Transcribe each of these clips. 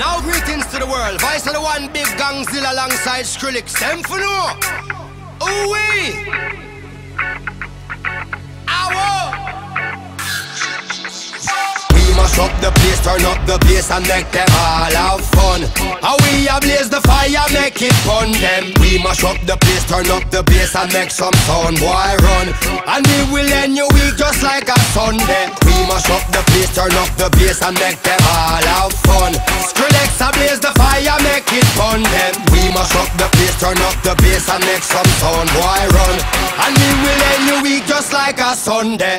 Now greetings to the world. Vice of the one big gangzilla alongside Skrillex. Them for no. Ooh-wee. Mash up the place, turn up the bass and make them all have fun. How we ablaze the fire, make it fun them. We mash up the place, turn up the bass and make some sound, boy run. And we will end your week just like a Sunday. We mash up the place, turn up the bass and make them all have fun. Skrillex ablaze the fire, make it fun them. We mash up the place, turn up the bass and make some sound, boy run. And we will end your week just like a Sunday.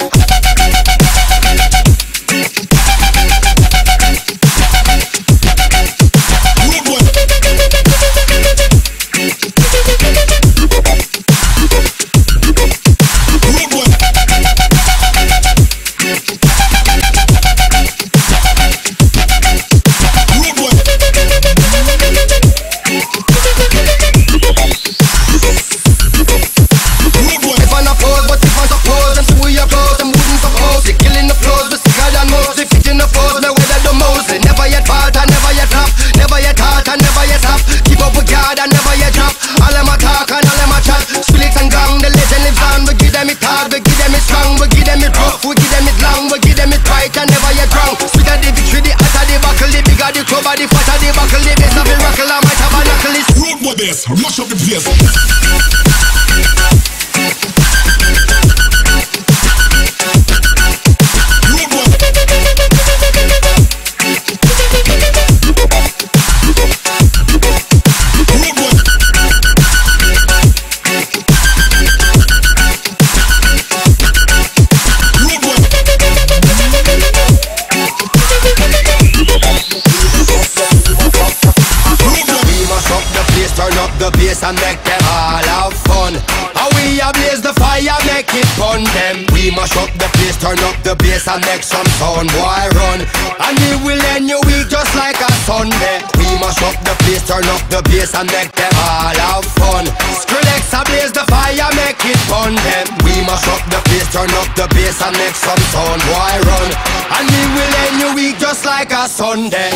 Mash up the place. And make them all have fun. How we ablaze the fire, make it fun them. We mash up the place, turn up the bass and make some sound, boy run. And we will end your week just like a Sunday. We mash up the place, turn up the bass and make them all have fun. Skrillex ablaze the fire, make it fun them. We mash up the place, turn up the bass and make some sound, boy run. And we will end your week just like a Sunday.